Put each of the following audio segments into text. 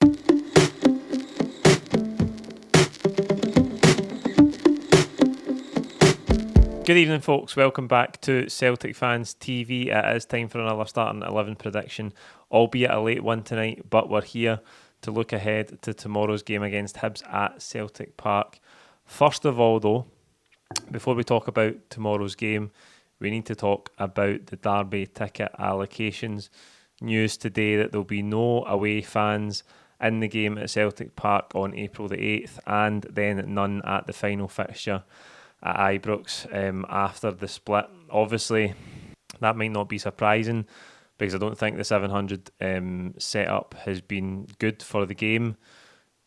Good evening, folks. Welcome back to Celtic Fans TV. It is time for another starting 11 prediction, albeit a late one tonight, but we're here to look ahead to tomorrow's game against Hibs at Celtic Park. First of all, though, before we talk about tomorrow's game, we need to talk about the Derby ticket allocations. News today that there'll be no away fans in the game at Celtic Park on April the 8th, and then none at the final fixture at Ibrox after the split. Obviously, that might not be surprising because I don't think the 700 setup has been good for the game,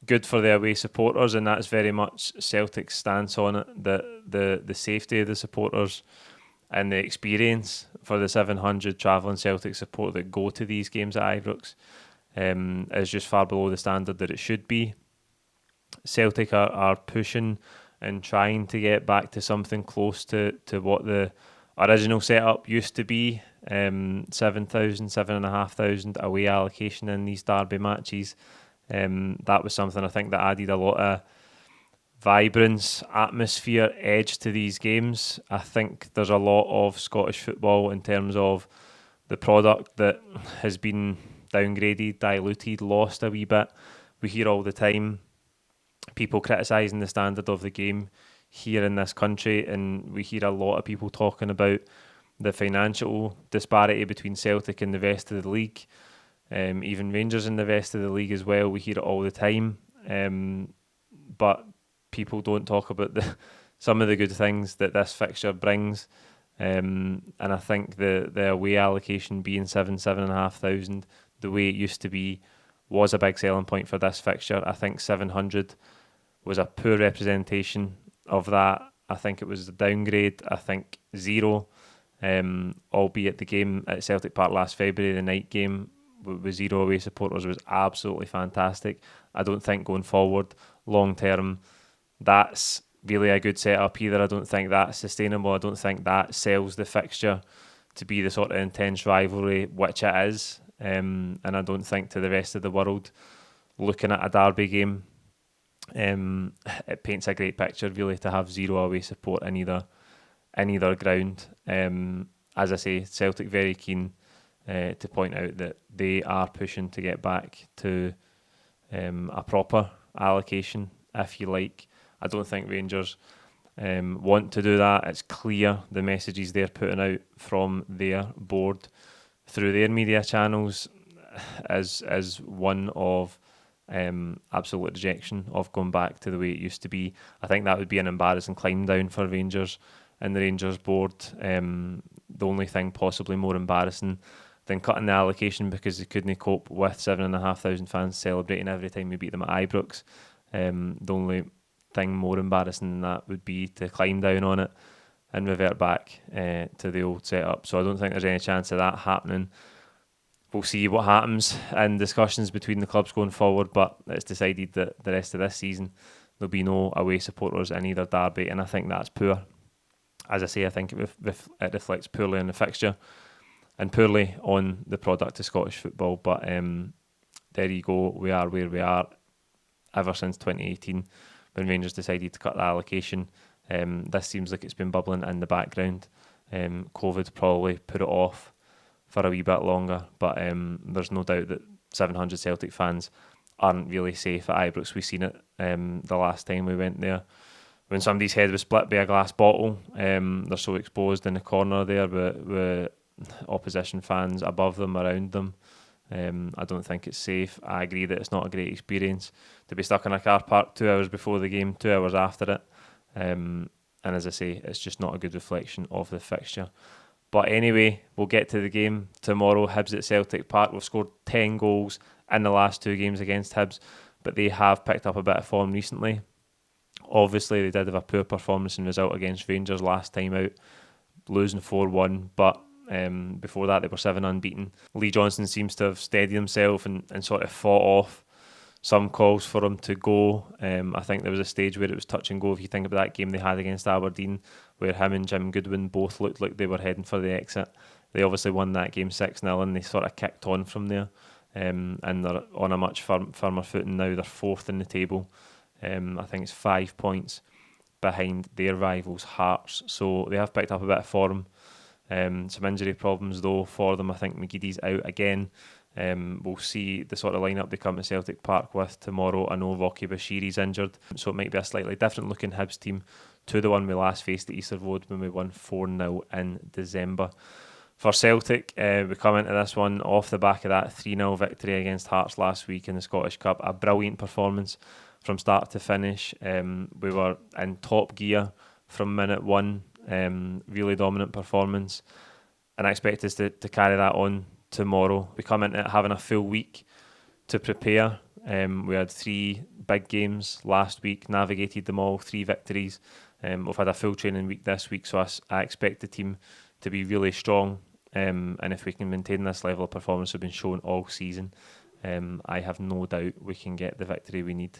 good for the away supporters, and that's very much Celtic's stance on it, the safety of the supporters and the experience for the 700 travelling Celtic support that go to these games at Ibrox is just far below the standard that it should be. Celtic are pushing and trying to get back to something close to what the original setup used to be. 7,000, 7,500 away allocation in these derby matches. That was something I think that added a lot of vibrance, atmosphere, edge to these games. I think there's a lot of Scottish football in terms of the product that has been downgraded, diluted, lost a wee bit. We hear all the time people criticising the standard of the game here in this country, and we hear a lot of people talking about the financial disparity between Celtic and the rest of the league, even Rangers in the rest of the league as well. We hear it all the time, but people don't talk about some of the good things that this fixture brings, and I think the away allocation being 7,500, the way it used to be, was a big selling point for this fixture. I think 700 was a poor representation of that. I think it was a downgrade. I think 0, albeit the game at Celtic Park last February, the night game with 0 away supporters, was absolutely fantastic. I don't think going forward, long term, that's really a good setup either. I don't think that's sustainable. I don't think that sells the fixture to be the sort of intense rivalry which it is. And I don't think to the rest of the world, looking at a derby game, it paints a great picture really to have 0 away support in either ground. As I say, Celtic very keen to point out that they are pushing to get back to a proper allocation, if you like. I don't think Rangers want to do that. It's clear the messages they're putting out from their board through their media channels as one of absolute rejection of going back to the way it used to be. I think that would be an embarrassing climb down for Rangers and the Rangers board. The only thing possibly more embarrassing than cutting the allocation because they couldn't cope with 7,500 fans celebrating every time we beat them at Ibrox. The only thing more embarrassing than that would be to climb down on it and revert back to the old setup. So I don't think there's any chance of that happening. We'll see what happens in discussions between the clubs going forward, but it's decided that the rest of this season there'll be no away supporters in either derby, and I think that's poor. As I say, I think it reflects poorly on the fixture and poorly on the product of Scottish football, but there you go, we are where we are ever since 2018 when Rangers decided to cut the allocation. This seems like it's been bubbling in the background. COVID probably put it off for a wee bit longer, but there's no doubt that 700 Celtic fans aren't really safe at Ibrox. We've seen it the last time we went there. When somebody's head was split by a glass bottle, they're so exposed in the corner there with opposition fans above them, around them. I don't think it's safe. I agree that it's not a great experience to be stuck in a car park 2 hours before the game, 2 hours after it. And as I say, it's just not a good reflection of the fixture. But anyway, we'll get to the game tomorrow. Hibs at Celtic Park. We've scored 10 goals in the last 2 games against Hibs, but they have picked up a bit of form recently. Obviously, they did have a poor performance and result against Rangers last time out, losing 4-1, but before that they were 7 unbeaten. Lee Johnson seems to have steadied himself and sort of fought off some calls for him to go. I think there was a stage where it was touch and go. If you think about that game they had against Aberdeen, where him and Jim Goodwin both looked like they were heading for the exit. They obviously won that game 6-0 and they sort of kicked on from there. and they're on a much firmer footing now. They're 4th in the table. I think it's 5 points behind their rivals Hearts, so they have picked up a bit of form. Some injury problems though for them. I think McGeady's out again. We'll see the sort of lineup they come to Celtic Park with tomorrow. I know Rocky Bashiri's injured, so it might be a slightly different looking Hibs team to the one we last faced at Easter Road when we won 4-0 in December. For Celtic, we come into this one off the back of that 3-0 victory against Hearts last week in the Scottish Cup. A brilliant performance from start to finish. We were in top gear from minute one. Really dominant performance, and I expect us to carry that on tomorrow. We come into it having a full week to prepare. We had 3 big games last week, navigated them all, 3 victories. We've had a full training week this week, so I expect the team to be really strong, and if we can maintain this level of performance we've been shown all season, I have no doubt we can get the victory we need.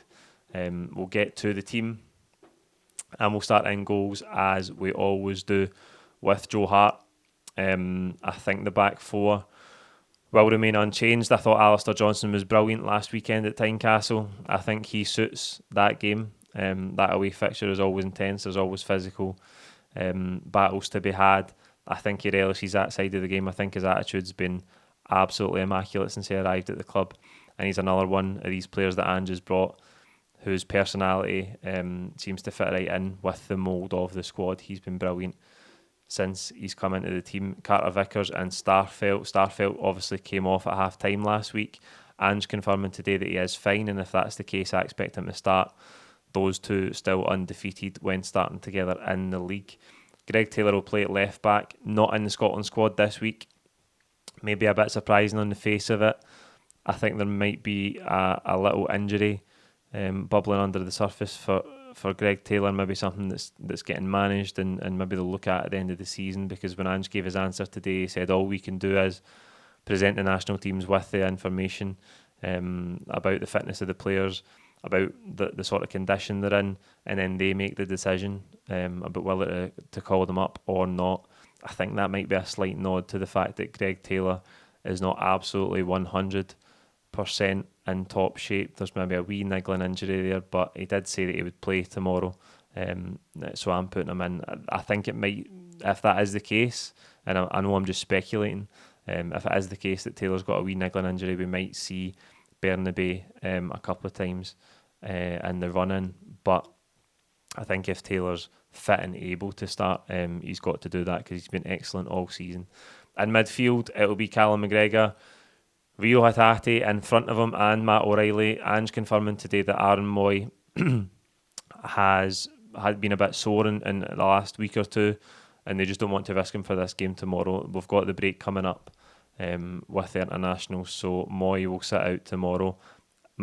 We'll get to the team and we'll start in goals as we always do with Joe Hart. I think the back 4 will remain unchanged. I thought Alistair Johnston was brilliant last weekend at Tynecastle. I think he suits that game. That away fixture is always intense, there's always physical battles to be had. I think he relishes that side of the game. I think his attitude's been absolutely immaculate since he arrived at the club, and he's another one of these players that Ange has brought whose personality seems to fit right in with the mould of the squad. He's been brilliant since he's come into the team. Carter Vickers and Starfelt obviously came off at half time last week. Ange confirming today that he is fine, and if that's the case I expect him to start. Those two still undefeated when starting together in the league. Greg Taylor will play at left back, not in the Scotland squad this week. Maybe a bit surprising on the face of it. I think there might be a little injury bubbling under the surface for Greg Taylor, maybe something that's getting managed and maybe they'll look at the end of the season, because when Ange gave his answer today he said all we can do is present the national teams with the information about the fitness of the players, about the sort of condition they're in, and then they make the decision about whether to call them up or not. I think that might be a slight nod to the fact that Greg Taylor is not absolutely 100% in top shape. There's maybe a wee niggling injury there, but he did say that he would play tomorrow, so I'm putting him in. I think it might, if that is the case, and I know I'm just speculating, if it is the case that Taylor's got a wee niggling injury, we might see Bernabe a couple of times in the run-in, but I think if Taylor's fit and able to start, he's got to do that because he's been excellent all season. In midfield, it'll be Callum McGregor, Rio Hatate in front of him, and Matt O'Reilly. Ange confirming today that Aaron Moy had been a bit sore in the last week or two, and they just don't want to risk him for this game tomorrow. We've got the break coming up with the internationals, so Moy will sit out tomorrow.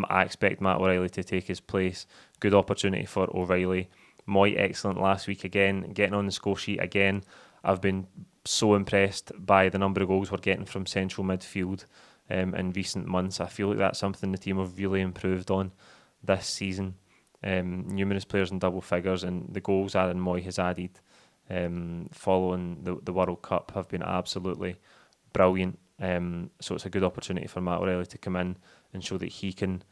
I expect Matt O'Reilly to take his place. Good opportunity for O'Reilly. Moy excellent last week again, getting on the score sheet again. I've been so impressed by the number of goals we're getting from central midfield in recent months. I feel like that's something the team have really improved on this season. Numerous players in double figures, and the goals Aaron Moy has added following the World Cup have been absolutely brilliant. So it's a good opportunity for Matt O'Reilly to come in and show that he can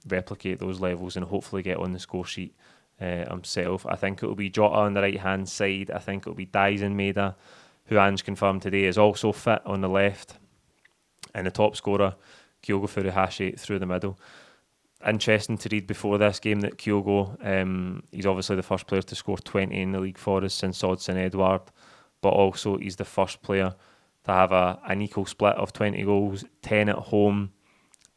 replicate those levels and hopefully get on the score sheet himself. I think it will be Jota on the right hand side. I think it will be Dyson Maeda, who Ange confirmed today is also fit, on the left, and the top scorer Kyogo Furuhashi through the middle. Interesting to read before this game that Kyogo, he's obviously the first player to score 20 in the league for us since Odsonne Edouard, but also he's the first player to have an equal split of 20 goals, 10 at home,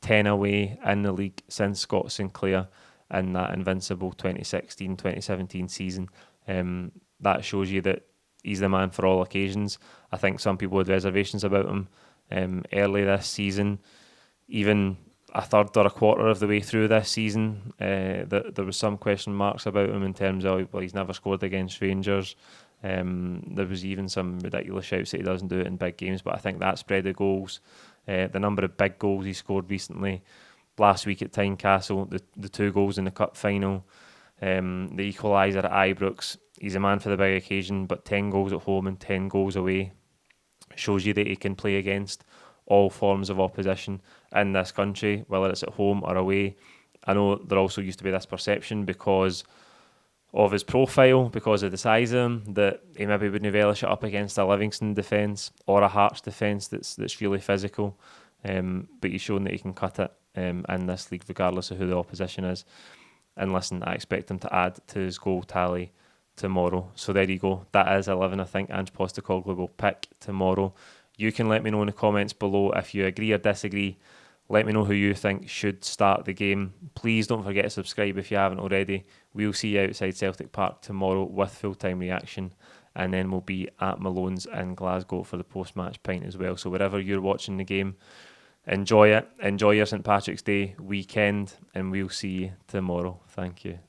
10 away in the league since Scott Sinclair in that invincible 2016-2017 season. That shows you that he's the man for all occasions. I think some people had reservations about him early this season, even a third or a quarter of the way through this season. There was some question marks about him in terms of, well, he's never scored against Rangers. There was even some ridiculous shouts that he doesn't do it in big games, but I think that spread of goals, the number of big goals he scored recently, last week at Tynecastle, the 2 goals in the cup final, the equaliser at Ibrox, he's a man for the big occasion, but 10 goals at home and 10 goals away shows you that he can play against all forms of opposition in this country, whether it's at home or away. I know there also used to be this perception because of his profile, because of the size of him, that he maybe wouldn't relish it up against a Livingston defence or a Hearts defence that's really physical. But he's shown that he can cut it in this league regardless of who the opposition is. And listen, I expect him to add to his goal tally tomorrow. So there you go. That is 11 I think Ange Postecoglou will pick tomorrow. You can let me know in the comments below if you agree or disagree. Let me know who you think should start the game. Please don't forget to subscribe if you haven't already. We'll see you outside Celtic Park tomorrow with full-time reaction. And then we'll be at Malone's in Glasgow for the post-match pint as well. So wherever you're watching the game, enjoy it. Enjoy your St Patrick's Day weekend. And we'll see you tomorrow. Thank you.